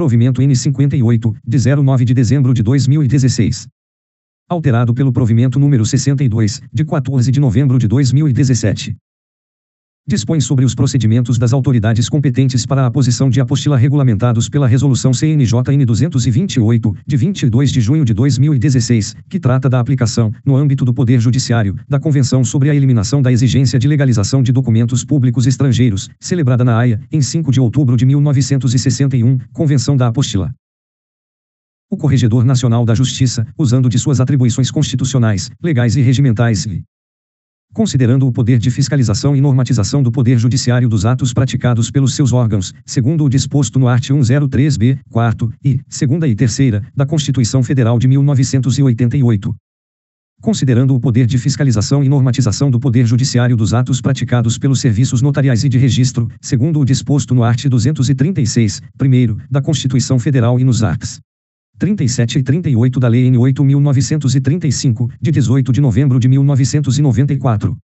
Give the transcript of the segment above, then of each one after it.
Provimento N58, de 09 de dezembro de 2016. Alterado pelo Provimento número 62, de 14 de novembro de 2017. Dispõe sobre os procedimentos das autoridades competentes para a aposição de apostila regulamentados pela Resolução CNJ N 228, de 22 de junho de 2016, que trata da aplicação, no âmbito do Poder Judiciário, da Convenção sobre a Eliminação da Exigência de Legalização de Documentos Públicos Estrangeiros, celebrada na Haia, em 5 de outubro de 1961, Convenção da Apostila. O Corregedor Nacional da Justiça, usando de suas atribuições constitucionais, legais e regimentais, considerando o poder de fiscalização e normatização do Poder Judiciário dos atos praticados pelos seus órgãos, segundo o disposto no art. 103b, 4º, e, 2ª e 3ª, da Constituição Federal de 1988. Considerando o poder de fiscalização e normatização do Poder Judiciário dos atos praticados pelos serviços notariais e de registro, segundo o disposto no art. 236, 1º, da Constituição Federal e nos arts. 37 e 38 da Lei N. 8.935, de 18 de novembro de 1994.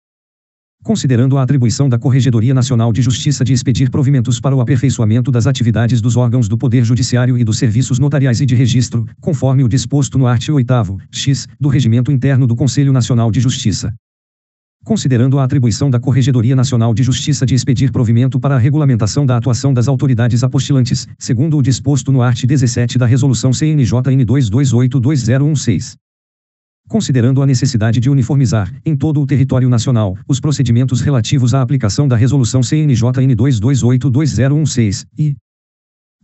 Considerando a atribuição da Corregedoria Nacional de Justiça de expedir provimentos para o aperfeiçoamento das atividades dos órgãos do Poder Judiciário e dos serviços notariais e de registro, conforme o disposto no art. 8º, x, do Regimento Interno do Conselho Nacional de Justiça. Considerando a atribuição da Corregedoria Nacional de Justiça de expedir provimento para a regulamentação da atuação das autoridades apostilantes, segundo o disposto no art. 17 da Resolução CNJ N 228/2016. Considerando a necessidade de uniformizar, em todo o território nacional, os procedimentos relativos à aplicação da Resolução CNJ N 228/2016, e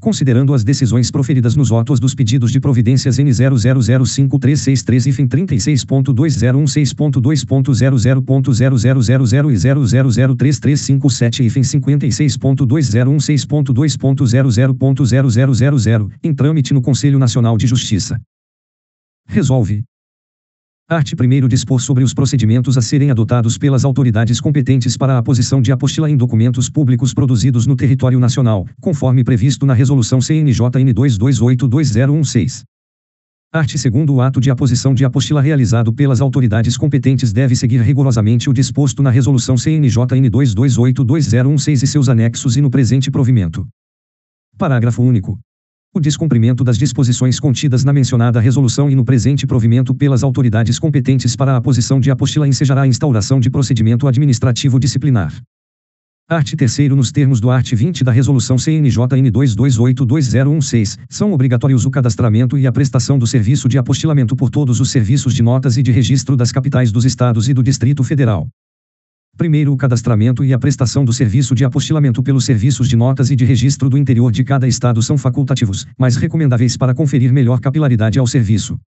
considerando as decisões proferidas nos autos dos pedidos de providências N 00053663 e FIM 36.2016.2.00.0000 e 00033557 e FIM 56.2016.2.00.0000, em trâmite no Conselho Nacional de Justiça. Resolve. Art. 1º dispor sobre os procedimentos a serem adotados pelas autoridades competentes para a aposição de apostila em documentos públicos produzidos no território nacional, conforme previsto na Resolução CNJ N 228/2016. Art. 2º O ato de aposição de apostila realizado pelas autoridades competentes deve seguir rigorosamente o disposto na Resolução CNJ N 228/2016 e seus anexos e no presente provimento. Parágrafo único. O descumprimento das disposições contidas na mencionada resolução e no presente provimento pelas autoridades competentes para a aposição de apostila ensejará a instauração de procedimento administrativo disciplinar. Art. 3º Nos termos do art. 20 da Resolução CNJ N 228/2016, são obrigatórios o cadastramento e a prestação do serviço de apostilamento por todos os serviços de notas e de registro das capitais dos estados e do Distrito Federal. Primeiro, o cadastramento e a prestação do serviço de apostilamento pelos serviços de notas e de registro do interior de cada estado são facultativos, mas recomendáveis para conferir melhor capilaridade ao serviço.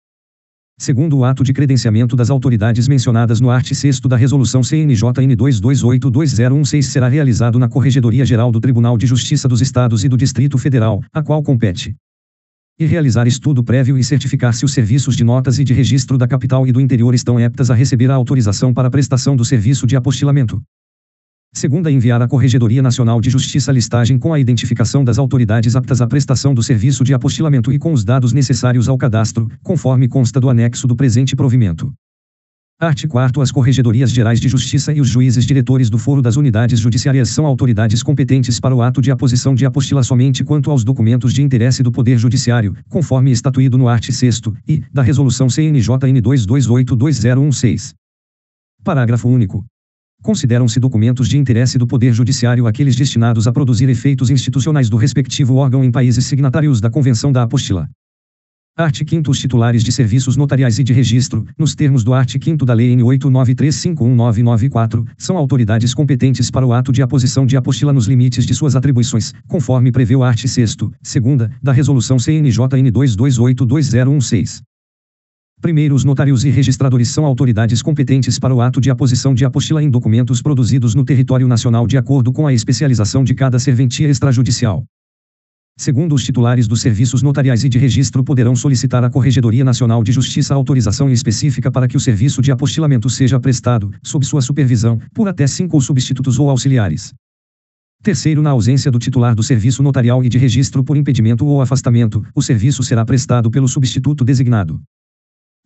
Segundo, o ato de credenciamento das autoridades mencionadas no art. 6º da Resolução CNJ N 228/2016 será realizado na Corregedoria Geral do Tribunal de Justiça dos Estados e do Distrito Federal, a qual compete e realizar estudo prévio e certificar se os serviços de notas e de registro da capital e do interior estão aptas a receber a autorização para a prestação do serviço de apostilamento. Segunda, enviar à Corregedoria Nacional de Justiça a listagem com a identificação das autoridades aptas à prestação do serviço de apostilamento e com os dados necessários ao cadastro, conforme consta do anexo do presente provimento. Art. 4º As Corregedorias Gerais de Justiça e os juízes diretores do foro das unidades judiciárias são autoridades competentes para o ato de aposição de apostila somente quanto aos documentos de interesse do Poder Judiciário, conforme estatuído no art. 6º, e, da Resolução CNJ N 228/2016. Parágrafo único. Consideram-se documentos de interesse do Poder Judiciário aqueles destinados a produzir efeitos institucionais do respectivo órgão em países signatários da Convenção da Apostila. Art. 5º Os titulares de serviços notariais e de registro, nos termos do art. 5º da Lei N. 893511994, são autoridades competentes para o ato de aposição de apostila nos limites de suas atribuições, conforme prevê o art. 6º, 2ª, da Resolução CNJ N 228/2016. Primeiro, os notários e registradores são autoridades competentes para o ato de aposição de apostila em documentos produzidos no território nacional de acordo com a especialização de cada serventia extrajudicial. Segundo, os titulares dos serviços notariais e de registro poderão solicitar à Corregedoria Nacional de Justiça autorização específica para que o serviço de apostilamento seja prestado, sob sua supervisão, por até 5 substitutos ou auxiliares. Terceiro, na ausência do titular do serviço notarial e de registro por impedimento ou afastamento, o serviço será prestado pelo substituto designado.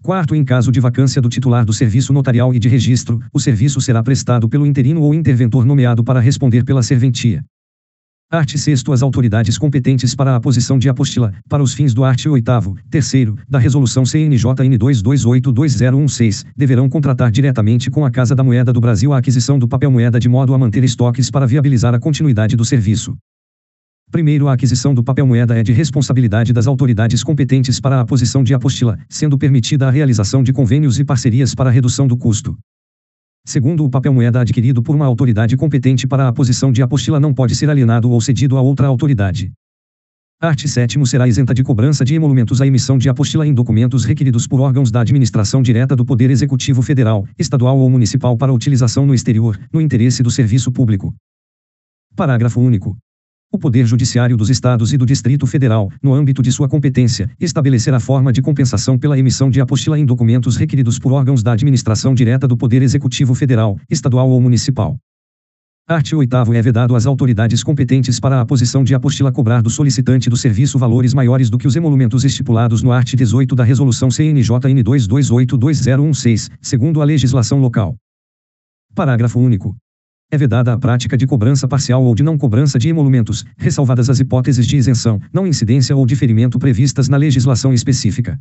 Quarto, em caso de vacância do titular do serviço notarial e de registro, o serviço será prestado pelo interino ou interventor nomeado para responder pela serventia. Art. 6º. As autoridades competentes para a aposição de apostila, para os fins do art. 8º, 3º, da Resolução CNJ N 2282016, deverão contratar diretamente com a Casa da Moeda do Brasil a aquisição do papel moeda de modo a manter estoques para viabilizar a continuidade do serviço. Primeiro, a aquisição do papel moeda é de responsabilidade das autoridades competentes para a aposição de apostila, sendo permitida a realização de convênios e parcerias para a redução do custo. Segundo, o papel moeda adquirido por uma autoridade competente para a aposição de apostila não pode ser alienado ou cedido a outra autoridade. Art. 7º. Será isenta de cobrança de emolumentos a emissão de apostila em documentos requeridos por órgãos da administração direta do Poder Executivo Federal, Estadual ou Municipal para utilização no exterior, no interesse do serviço público. Parágrafo único. O Poder Judiciário dos Estados e do Distrito Federal, no âmbito de sua competência, estabelecerá forma de compensação pela emissão de apostila em documentos requeridos por órgãos da administração direta do Poder Executivo Federal, Estadual ou Municipal. Art. 8º. É vedado às autoridades competentes para a aposição de apostila cobrar do solicitante do serviço valores maiores do que os emolumentos estipulados no art. 18 da Resolução CNJ N 2282016, segundo a legislação local. Parágrafo único. É vedada a prática de cobrança parcial ou de não cobrança de emolumentos, ressalvadas as hipóteses de isenção, não incidência ou diferimento previstas na legislação específica.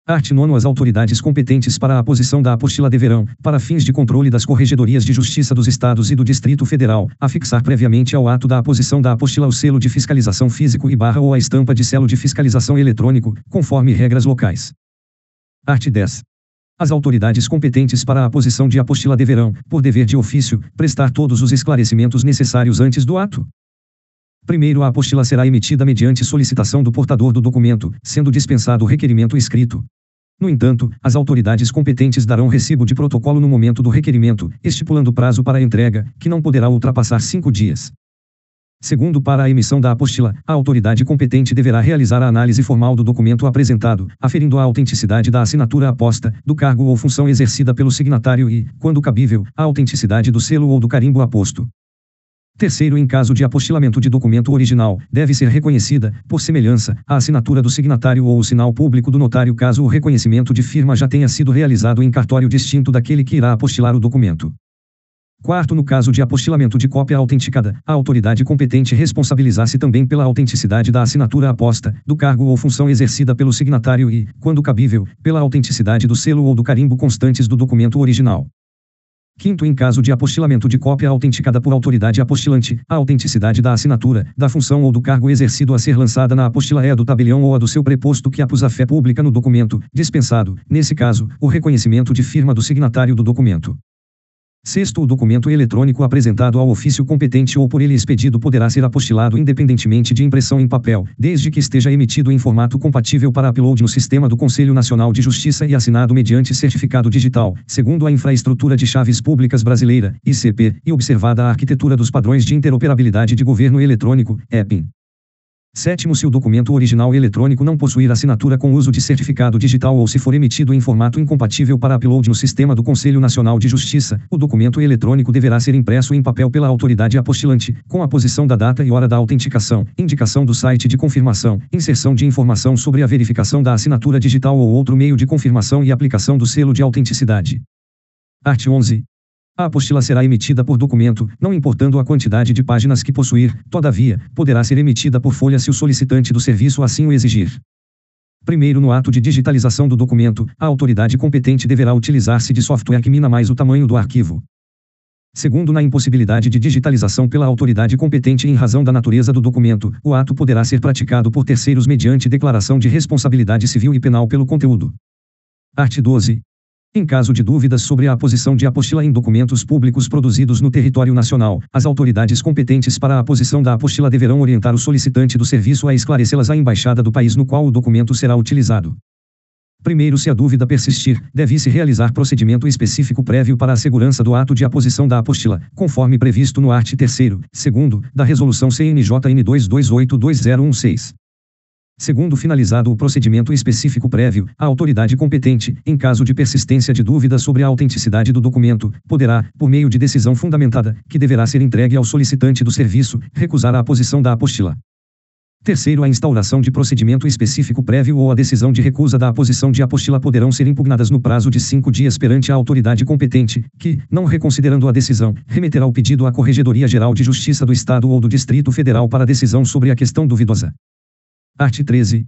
Art. 9º. As autoridades competentes para a aposição da apostila deverão, para fins de controle das Corregedorias de Justiça dos Estados e do Distrito Federal, afixar previamente ao ato da aposição da apostila o selo de fiscalização físico e ou a estampa de selo de fiscalização eletrônico, conforme regras locais. Art. 10. As autoridades competentes para a aposição de apostila deverão, por dever de ofício, prestar todos os esclarecimentos necessários antes do ato. Primeiro, a apostila será emitida mediante solicitação do portador do documento, sendo dispensado o requerimento escrito. No entanto, as autoridades competentes darão recibo de protocolo no momento do requerimento, estipulando prazo para a entrega, que não poderá ultrapassar 5 dias. Segundo, para a emissão da apostila, a autoridade competente deverá realizar a análise formal do documento apresentado, aferindo a autenticidade da assinatura aposta, do cargo ou função exercida pelo signatário e, quando cabível, a autenticidade do selo ou do carimbo aposto. Terceiro, em caso de apostilamento de documento original, deve ser reconhecida, por semelhança, a assinatura do signatário ou o sinal público do notário caso o reconhecimento de firma já tenha sido realizado em cartório distinto daquele que irá apostilar o documento. Quarto, no caso de apostilamento de cópia autenticada, a autoridade competente responsabilizar-se também pela autenticidade da assinatura aposta, do cargo ou função exercida pelo signatário e, quando cabível, pela autenticidade do selo ou do carimbo constantes do documento original. Quinto, em caso de apostilamento de cópia autenticada por autoridade apostilante, a autenticidade da assinatura, da função ou do cargo exercido a ser lançada na apostila é a do tabelião ou a do seu preposto que apus a fé pública no documento, dispensado, nesse caso, o reconhecimento de firma do signatário do documento. Sexto, o documento eletrônico apresentado ao ofício competente ou por ele expedido poderá ser apostilado independentemente de impressão em papel, desde que esteja emitido em formato compatível para upload no sistema do Conselho Nacional de Justiça e assinado mediante certificado digital, segundo a Infraestrutura de Chaves Públicas Brasileira, ICP, e observada a arquitetura dos padrões de interoperabilidade de governo eletrônico, EPIN. Sétimo, se o documento original eletrônico não possuir assinatura com uso de certificado digital ou se for emitido em formato incompatível para upload no sistema do Conselho Nacional de Justiça, o documento eletrônico deverá ser impresso em papel pela autoridade apostilante, com a posição da data e hora da autenticação, indicação do site de confirmação, inserção de informação sobre a verificação da assinatura digital ou outro meio de confirmação e aplicação do selo de autenticidade. Art. 11. A apostila será emitida por documento, não importando a quantidade de páginas que possuir, todavia, poderá ser emitida por folha se o solicitante do serviço assim o exigir. Primeiro, no ato de digitalização do documento, a autoridade competente deverá utilizar-se de software que mina mais o tamanho do arquivo. Segundo, na impossibilidade de digitalização pela autoridade competente em razão da natureza do documento, o ato poderá ser praticado por terceiros mediante declaração de responsabilidade civil e penal pelo conteúdo. Art. 12. Em caso de dúvidas sobre a aposição de apostila em documentos públicos produzidos no território nacional, as autoridades competentes para a aposição da apostila deverão orientar o solicitante do serviço a esclarecê-las à embaixada do país no qual o documento será utilizado. Primeiro, se a dúvida persistir, deve-se realizar procedimento específico prévio para a segurança do ato de aposição da apostila, conforme previsto no art. 3º, 2º, da Resolução CNJ N 2282016. Segundo finalizado o procedimento específico prévio, a autoridade competente, em caso de persistência de dúvida sobre a autenticidade do documento, poderá, por meio de decisão fundamentada, que deverá ser entregue ao solicitante do serviço, recusar a aposição da apostila. Terceiro, a instauração de procedimento específico prévio ou a decisão de recusa da aposição de apostila poderão ser impugnadas no prazo de 5 dias perante a autoridade competente, que, não reconsiderando a decisão, remeterá o pedido à Corregedoria Geral de Justiça do Estado ou do Distrito Federal para decisão sobre a questão duvidosa. Art. 13.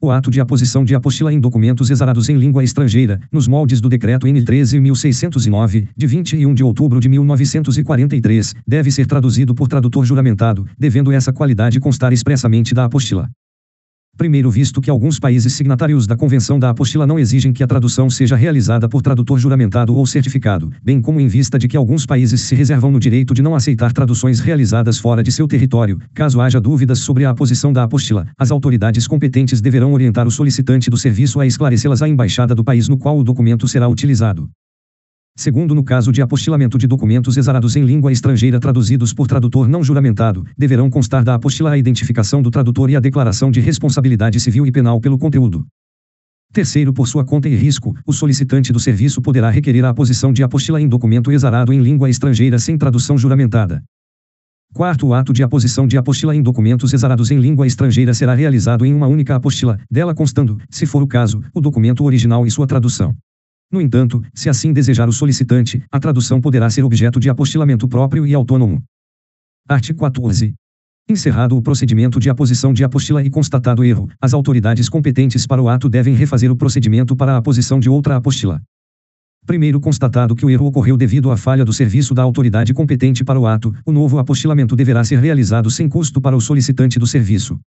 O ato de aposição de apostila em documentos exarados em língua estrangeira, nos moldes do Decreto N. 13.609, de 21 de outubro de 1943, deve ser traduzido por tradutor juramentado, devendo essa qualidade constar expressamente da apostila. Primeiro, visto que alguns países signatários da Convenção da Apostila não exigem que a tradução seja realizada por tradutor juramentado ou certificado, bem como em vista de que alguns países se reservam no direito de não aceitar traduções realizadas fora de seu território, caso haja dúvidas sobre a aposição da apostila, as autoridades competentes deverão orientar o solicitante do serviço a esclarecê-las à embaixada do país no qual o documento será utilizado. Segundo, no caso de apostilamento de documentos exarados em língua estrangeira traduzidos por tradutor não juramentado, deverão constar da apostila a identificação do tradutor e a declaração de responsabilidade civil e penal pelo conteúdo. Terceiro, por sua conta e risco, o solicitante do serviço poderá requerer a aposição de apostila em documento exarado em língua estrangeira sem tradução juramentada. Quarto, o ato de aposição de apostila em documentos exarados em língua estrangeira será realizado em uma única apostila, dela constando, se for o caso, o documento original e sua tradução. No entanto, se assim desejar o solicitante, a tradução poderá ser objeto de apostilamento próprio e autônomo. Art. 14. Encerrado o procedimento de aposição de apostila e constatado erro, as autoridades competentes para o ato devem refazer o procedimento para a aposição de outra apostila. Primeiro, constatado que o erro ocorreu devido à falha do serviço da autoridade competente para o ato, o novo apostilamento deverá ser realizado sem custo para o solicitante do serviço.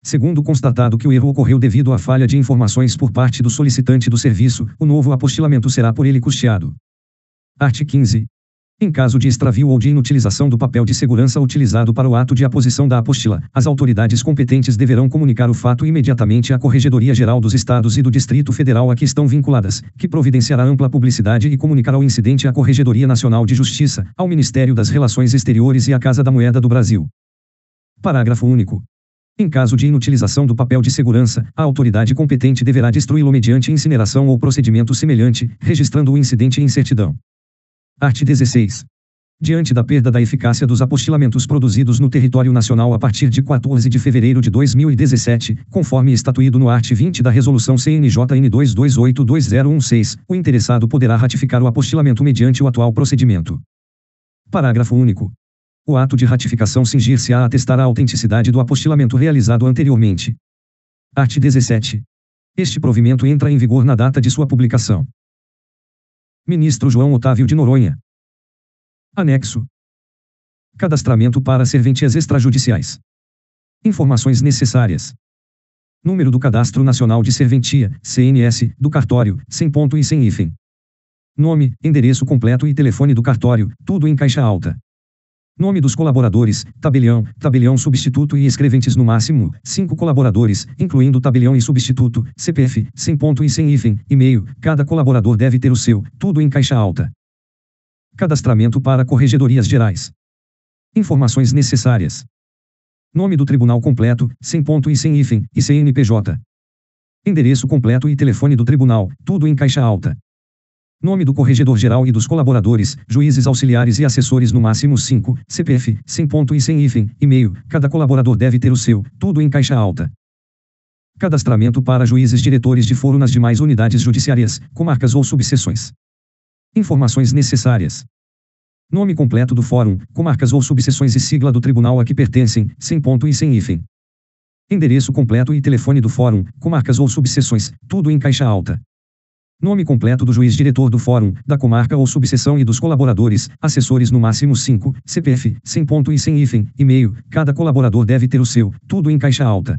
Segundo, constatado que o erro ocorreu devido à falha de informações por parte do solicitante do serviço, o novo apostilamento será por ele custeado. Art. 15. Em caso de extravio ou de inutilização do papel de segurança utilizado para o ato de aposição da apostila, as autoridades competentes deverão comunicar o fato imediatamente à Corregedoria Geral dos Estados e do Distrito Federal a que estão vinculadas, que providenciará ampla publicidade e comunicará o incidente à Corregedoria Nacional de Justiça, ao Ministério das Relações Exteriores e à Casa da Moeda do Brasil. Parágrafo único. Em caso de inutilização do papel de segurança, a autoridade competente deverá destruí-lo mediante incineração ou procedimento semelhante, registrando o incidente em certidão. Art. 16. Diante da perda da eficácia dos apostilamentos produzidos no território nacional a partir de 14 de fevereiro de 2017, conforme estatuído no art. 20 da Resolução CNJ N. 228/2016, o interessado poderá ratificar o apostilamento mediante o atual procedimento. Parágrafo único. O ato de ratificação cingir-se a atestar a autenticidade do apostilamento realizado anteriormente. Art. 17. Este provimento entra em vigor na data de sua publicação. Ministro João Otávio de Noronha. Anexo. Cadastramento para serventias extrajudiciais. Informações necessárias. Número do Cadastro Nacional de Serventia, CNS, do cartório, sem ponto e sem hífen. Nome, endereço completo e telefone do cartório, tudo em caixa alta. Nome dos colaboradores, tabelião, tabelião substituto e escreventes no máximo, 5 colaboradores, incluindo tabelião e substituto, CPF, sem ponto e sem hífen, e-mail, cada colaborador deve ter o seu, tudo em caixa alta. Cadastramento para Corregedorias Gerais. Informações necessárias. Nome do tribunal completo, sem ponto e sem hífen, e CNPJ. Endereço completo e telefone do tribunal, tudo em caixa alta. Nome do corregedor-geral e dos colaboradores, juízes auxiliares e assessores no máximo 5, CPF, sem ponto e sem hífen, e-mail, cada colaborador deve ter o seu, tudo em caixa alta. Cadastramento para juízes diretores de foro nas demais unidades judiciárias, comarcas ou subseções. Informações necessárias. Nome completo do fórum, comarcas ou subseções e sigla do tribunal a que pertencem, sem ponto e sem hífen. Endereço completo e telefone do fórum, comarcas ou subseções, tudo em caixa alta. Nome completo do juiz diretor do fórum, da comarca ou subseção e dos colaboradores, assessores no máximo 5, CPF, sem ponto e sem hífen, e-mail, cada colaborador deve ter o seu, tudo em caixa alta.